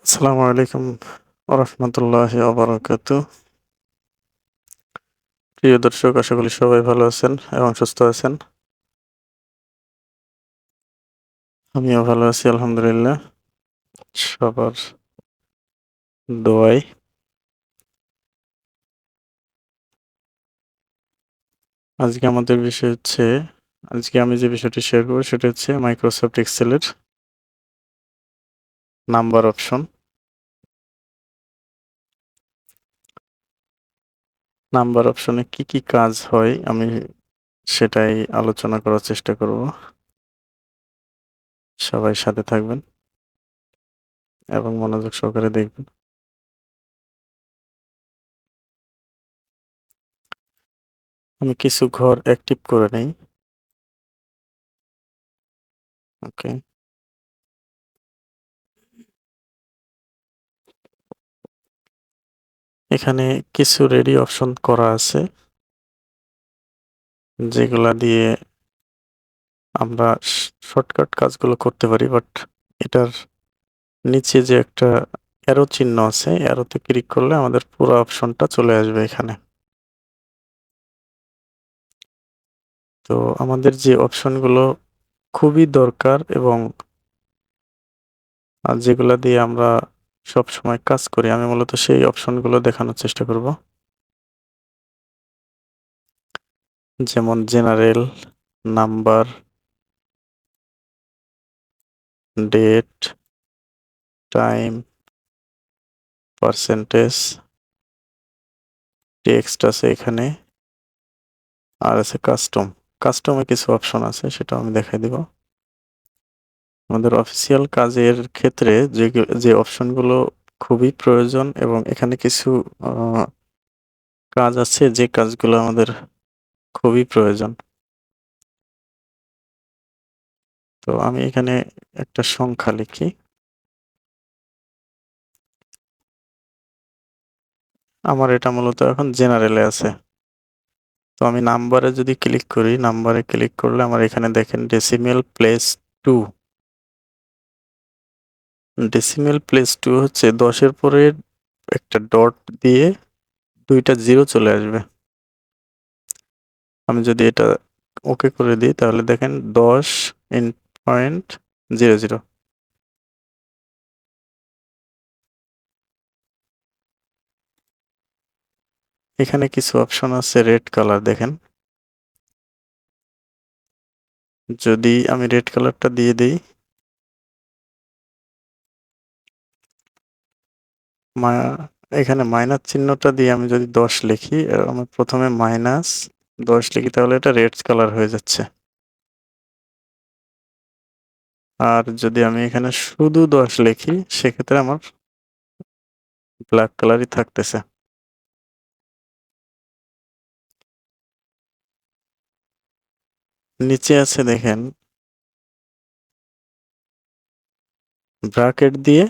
আসসালামু আলাইকুম ওরহমতুল্লাহি ওবারাকাতু। প্রিয় দর্শক, আশা করি সবাই ভালো আছেন এবং সুস্থ আছেন। আমিও ভালো আছি আলহামদুলিল্লাহ, সবার দোয়ায়। আজকে আমাদের বিষয় হচ্ছে, আজকে আমি যে বিষয়টি শেয়ার করব সেটা হচ্ছে মাইক্রোসফট এক্সেলের নাম্বার অপশন। নাম্বার অপশনে কি কি কাজ হয় আমি সেটাই আলোচনা করার চেষ্টা করব। সবাই সাথে থাকবেন এবং মনোযোগ সহকারে দেখবেন। আমি কিছু ঘর অ্যাক্টিভ করে নেই। ওকে, এখানে কিছু রেডি অপশন করা আছে যেগুলা দিয়ে আমরা শর্টকাট কাজগুলো করতে পারি, বাট এটার নিচে যে একটা অ্যারো চিহ্ন আছে, অ্যারোতে ক্লিক করলে আমাদের পুরো অপশনটা চলে আসবে এখানে। তো আমাদের যে অপশনগুলো খুবই দরকার এবং যেগুলা দিয়ে আমরা সব সময় কাজ করি, আমি মূলত সেই অপশনগুলো দেখানোর চেষ্টা করব। যেমন general, number, date, time, percentage, text আছে এখানে, আর আছে কাস্টম। কাস্টমে কিছু অপশন আছে, সেটা আমি দেখাই দিব। আমাদের অফিসিয়াল কাজের ক্ষেত্রে যে অপশনগুলো খুবই প্রয়োজন এবং এখানে কিছু কাজ আছে যে কাজগুলো আমাদের খুবই প্রয়োজন। তো আমি এখানে একটা সংখ্যা লিখি। আমার এটা মূলত এখন জেনারেলে আছে। তো আমি নাম্বারে যদি ক্লিক করি, নাম্বারে ক্লিক করলে আমার এখানে দেখেন ডেসিমেল প্লেস 2। ডেসিমেল প্লেস 2 হচ্ছে 10-এর পরে একটা ডট দিয়ে 2টা জিরো চলে আসবে। আমি যদি এটা ওকে করে দিই তাহলে দেখেন 10.00। এখানে কিছু অপশন আছে রেড কালার, দেখেন। যদি আমি রেড কালারটা দিয়ে দিই, মা এখানে মাইনাস চিহ্নটা দিয়ে আমি যদি 10 লিখি, আমি প্রথমে -10 লিখি, তাহলে এটা রেড কালার হয়ে যাচ্ছে। আর যদি আমি এখানে শুধু 10 লিখি, সেক্ষেত্রে আমার ব্ল্যাক কালারই থাকতেছে। নিচে আছে দেখেন ব্র্যাকেট দিয়ে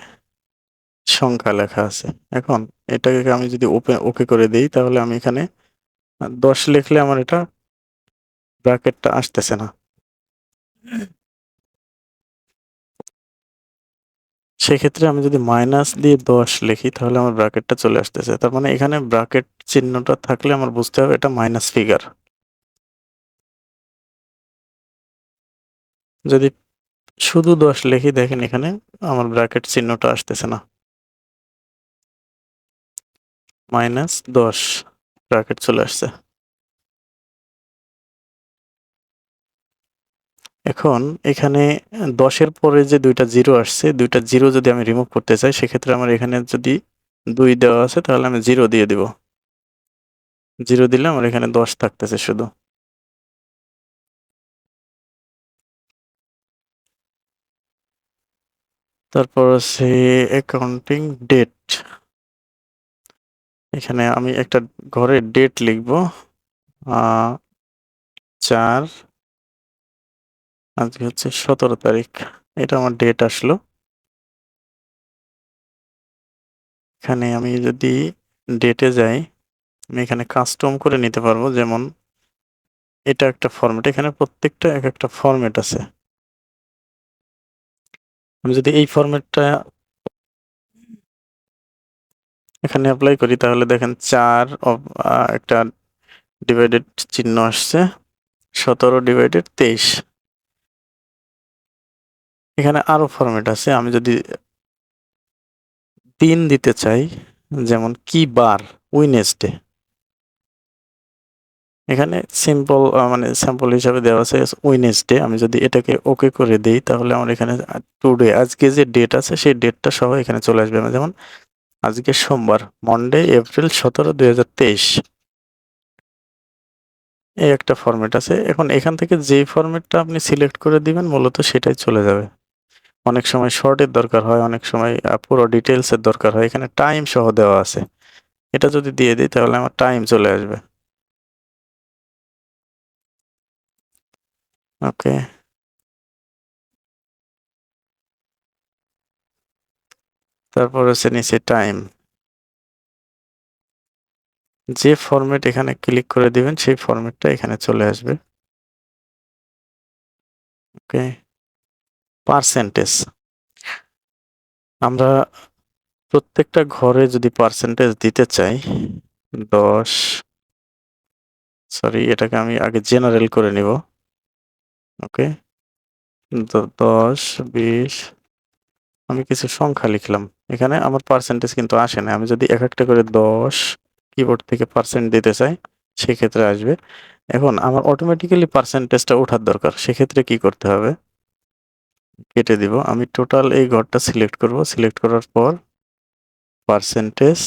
সংখ্যা লেখা আছে। এখন এটাকে আমি যদি ওকে করে দিই, তাহলে আমি এখানে 10 লিখলে আমার এটা ব্র্যাকেটটা আসতেছে না। সেক্ষেত্রে আমি যদি মাইনাস দিয়ে 10 লিখি, তাহলে আমার ব্র্যাকেটটা চলে আসতেছে। তার মানে এখানে ব্র্যাকেট চিহ্নটা থাকলে আমার বুঝতে হবে এটা মাইনাস ফিগার। যদি শুধু 10 লিখি, দেখেন এখানে আমার ব্র্যাকেট চিহ্নটা আসতেছে না, -10 ব্র্যাকেট চলে আসছে। এখন এখানে 10-এর পরে যে 2টা জিরো আসছে, 2টা জিরো যদি আমি রিমুভ করতে চাই, সেক্ষেত্রে আমার এখানে যদি 2 দেওয়া আছে, তাহলে আমি 0 দিয়ে দিব। 0 দিলে আমার এখানে 10 থাকতেছে শুধু। তারপর আছে অ্যাকাউন্টিং ডেট। এখানে আমি একটা ঘরে ডেট লিখব, 4, আজকে হচ্ছে 17 তারিখ। এটা আমার ডেট আসলো। এখানে আমি যদি ডেটে যাই, আমি এখানে কাস্টম করে নিতে পারবো। যেমন এটা একটা ফরম্যাট, এখানে প্রত্যেকটা এক একটা ফরম্যাট আছে। আমি যদি এই ফরম্যাটটা এখানে অ্যাপ্লাই করি তাহলে দেখেন 4 একটা ডিভাইডেড চিহ্ন আসছে, 17/23। এখানে আরো ফরম্যাট আছে, আমি যদি দিন দিতে চাই, যেমন কি বার, ওয়েডনেসডে, এখানে সিম্পল মানে স্যাম্পল হিসাবে দেওয়া আছে ওয়েডনেসডে। আমি যদি এটাকে ওকে করে দেই তাহলে আমার এখানে টুডে, আজকে যে ডেট আছে সেই ডেটটা সহ এখানে চলে আসবে। যেমন আজকে সোমবার, মন্ডে, এপ্রিল 17, 2023। এই একটা ফরম্যাট আছে। এখন এখান থেকে যেই ফরম্যাটটা আপনি সিলেক্ট করে দিবেন মূলত সেটাই চলে যাবে। অনেক সময় শর্টের দরকার হয়, অনেক সময় পুরো ডিটেলসের দরকার হয়। এখানে টাইম সহ দেওয়া আছে, এটা যদি দিয়ে দিই তাহলে আমার টাইম চলে আসবে। ওকে, তারপর হচ্ছে নিচে টাইম। যে ফরম্যাট এখানে ক্লিক করে দিবেন সেই ফরম্যাটটা এখানে চলে আসবে। ওকে, পার্সেন্টেজ। আমরা প্রত্যেকটা ঘরে যদি পার্সেন্টেজ দিতে চাই, 10, সরি এটাকে আমি আগে জেনারেল করে নিব। ওকে, 10, 20, আমি কিছু সংখ্যা লিখলাম। এখানে আমার পার্সেন্টেজ কিন্তু আসে না। আমি যদি এক একটা করে 10 কিবোর্ড থেকে পার্সেন্ট দিতে চাই সেক্ষেত্রে আসবে। এখন আমার অটোমেটিক্যালি পার্সেন্টেজটা ওঠার দরকার, সেক্ষেত্রে কি করতে হবে? কেটে দিব। আমি টোটাল এই ঘরটা সিলেক্ট করব, সিলেক্ট করার পর পার্সেন্টেজ,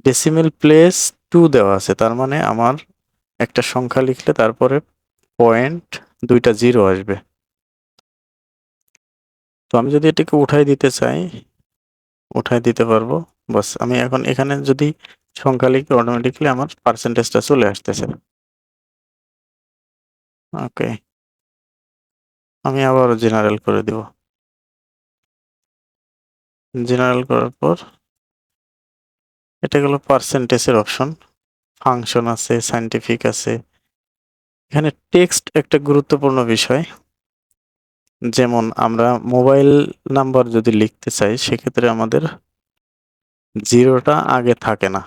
ডেসিমেল প্লেস 2 দেওয়া আছে, তার মানে আমার একটা সংখ্যা লিখলে তারপরে পয়েন্ট, 2টা জিরো আসবে। তো আমি যদি এটাকে উঠাই দিতে চাই, উঠাই দিতে পারবো। বাস, আমি এখন এখানে যদি সংখ্যা লিখি অটোমেটিক্যালি আমার পার্সেন্টেজটা চলে আসতেছে। ওকে, আমি আবারও জেনারেল করে দিব। জেনারেল করার পর এটা গেল পার্সেন্টেজের অপশন। ফাংশন আছে, সায়েন্টিফিক আছে। এখানে টেক্সট একটা গুরুত্বপূর্ণ বিষয়। যেমন আমরা মোবাইল নাম্বার যদি লিখতে চাই সেক্ষেত্রে আমাদের জিরোটা আগে থাকে না।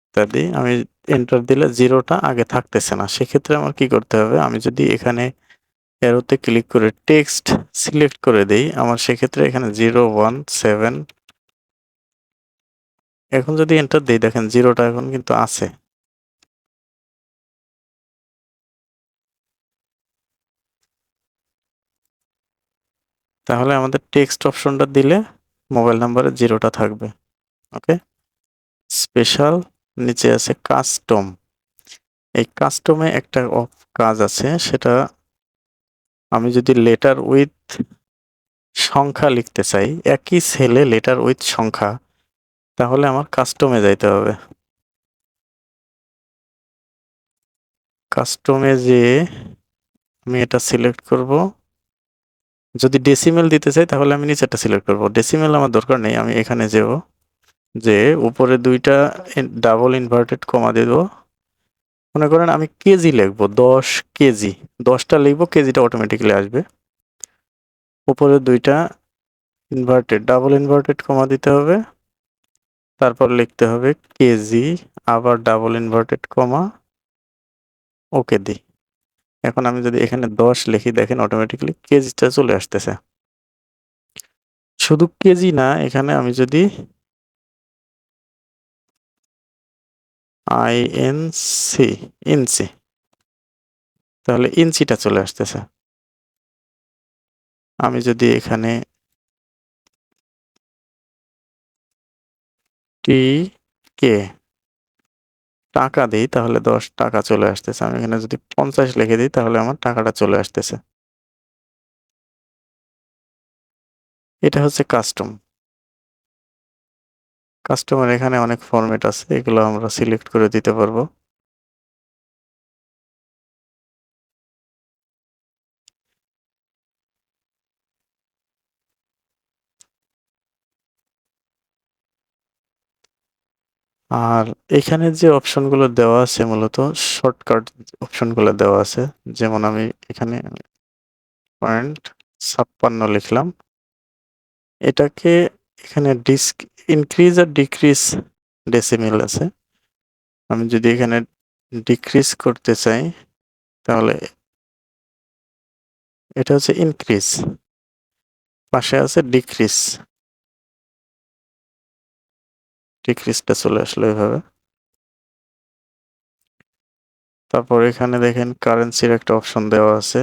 ইত্যাদি, আমি এন্টার দিলে জিরোটা আগে থাকতেছে না। সেক্ষেত্রে আমার কি করতে হবে? আমি যদি এখানে অ্যারোতে ক্লিক করে টেক্সট সিলেক্ট করে দেই, আমার সেক্ষেত্রে এখানে 017, এখন যদি এন্টার দিই দেখেন জিরোটা এখন কিন্তু আছে। তাহলে আমাদের টেক্সট অপশনটা দিলে মোবাইল নাম্বারে জিরোটা থাকবে। ওকে, স্পেশাল, নিচে আছে কাস্টম। এই কাস্টমে একটা কাজ আছে, সেটা আমি যদি লেটার উইথ সংখ্যা লিখতে চাই, একই সেলে লেটার উইথ সংখ্যা, তাহলে আমার কাস্টমে যাইতে হবে। কাস্টমে যে আমি এটা সিলেক্ট করব। যদি ডেসিমেল দিতে চাই তাহলে আমি নিচেরটা সিলেক্ট করব। ডেসিমেল আমার দরকার নেই, আমি এখানে যাব, যে উপরে 2টা ডাবল ইনভার্টেড কমা দেব। মনে করেন আমি কেজি লিখবো, 10 কেজি, 10টা লিখবো, কেজিটা অটোমেটিক্যালি আসবে। উপরে 2টা ইনভার্টেড, ডাবল ইনভার্টেড কমা দিতে হবে, তারপর লিখতে হবে কেজি, আবার ডাবল ইনভার্টেড কমা, ওকে দিই। এখন আমি যদি এখানে 10 লিখি দেখেন অটোমেটিক্যালি কেজিটা চলে আসতেছে। শুধু কেজি না, এখানে আমি যদি আইএনসি, ইঞ্চি, তাহলে ইঞ্চিটা চলে আসতেছে। আমি যদি এখানে টি কে টাকা দিই তাহলে 10 টাকা চলে আসতেছে। আমি এখানে যদি 50 লিখে দিই তাহলে আমার টাকাটা চলে আসতেছে। এটা হচ্ছে কাস্টম। কাস্টমার এখানে অনেক ফরম্যাট আছে, এগুলো আমরা সিলেক্ট করে দিতে পারবো। আর এখানে যে অপশনগুলো দেওয়া আছে মূলত শর্টকাট অপশনগুলো দেওয়া আছে। যেমন আমি এখানে 0.56 লিখলাম, এটাকে এখানে ইনক্রিজ আর ডিক্রিজ ডেসিমেল আছে। আমি যদি এখানে ডিক্রিজ করতে চাই তাহলে এটা হচ্ছে ইনক্রিজ, পাশে আছে ডিক্রিজ, ডিক্রিজটা চলে আসলো এভাবে। তারপর এখানে দেখেন কারেন্সির একটা অপশন দেওয়া আছে,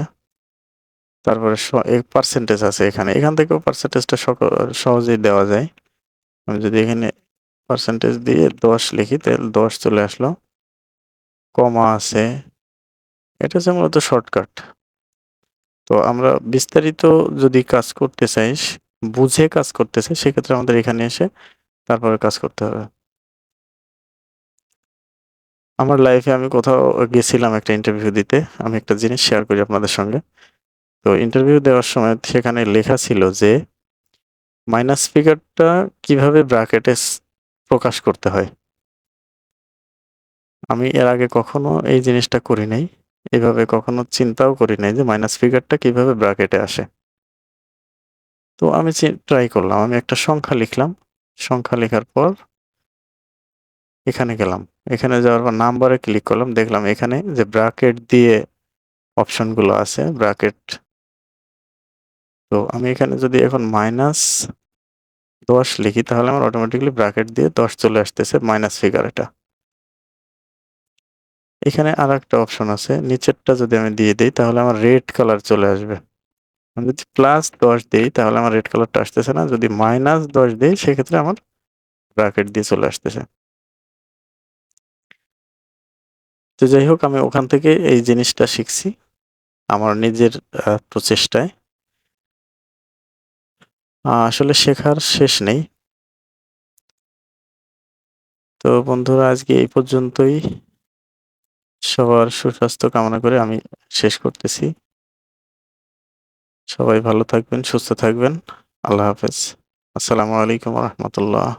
তারপরে পার্সেন্টেজ আছে এখানে, এখান থেকেও পার্সেন্টেজটা সহজেই দেওয়া যায়। আমি যদি এখানে পার্সেন্টেজ দিয়ে 10 লিখি তাহলে 10 চলে আসলো, কমা আছে, এটা হচ্ছে মূলত শর্টকাট। তো আমরা বিস্তারিত যদি কাজ করতে চাই, বুঝে কাজ করতে চাই, সেক্ষেত্রে আমাদের এখানে এসে তারপরে কাজ করতে হবে। আমার লাইফে আমি কোথাও গেছিলাম একটা ইন্টারভিউ দিতে, আমি একটা জিনিস শেয়ার করি আপনাদের সঙ্গে। তো ইন্টারভিউ দেওয়ার সময় সেখানে লেখা ছিল যে মাইনাস ফিগারটা কিভাবে ব্র্যাকেটে প্রকাশ করতে হয়। আমি এর আগে কখনো এই জিনিসটা করি নাই, এভাবে কখনো চিন্তাও করি নাই যে মাইনাস ফিগারটা কিভাবে ব্র্যাকেটে আসে। তো আমি ট্রাই করলাম, আমি একটা সংখ্যা লিখলাম, সংখ্যা লেখার পর এখানে গেলাম, এখানে যাওয়ার পর নাম্বারে ক্লিক করলাম, দেখলাম এখানে যে ব্র্যাকেট দিয়ে অপশনগুলো আছে, ব্র্যাকেট। তো আমি এখানে যদি এখন -10 লিখি তাহলে আমার অটোমেটিক্যালি ব্র্যাকেট দিয়ে 10 চলে আসতেছে, মাইনাস ফিগার এটা। এখানে আরেকটা অপশন আছে, নিচেরটা যদি আমি দিয়ে দেই তাহলে আমার রেড কালার চলে আসবে। আমি যদি +10 দেই তাহলে আমার রেড কালারটা আসতেছে না, যদি -10 দেই সেক্ষেত্রে আমার ব্র্যাকেট দিয়ে চলে আসতেছে। তো যাই হোক, আমি ওখান থেকে এই জিনিসটা শিখছি আমার নিজের প্রচেষ্টায়। আসলে শেখার শেষ নেই। তো বন্ধুরা, আজকে এই পর্যন্তই। সবার সুস্বাস্থ্য কামনা করে আমি শেষ করতেছি। সবাই ভালো থাকবেন, সুস্থ থাকবেন। আল্লাহ হাফেজ। আসসালামু আলাইকুম ওয়া রাহমাতুল্লাহ।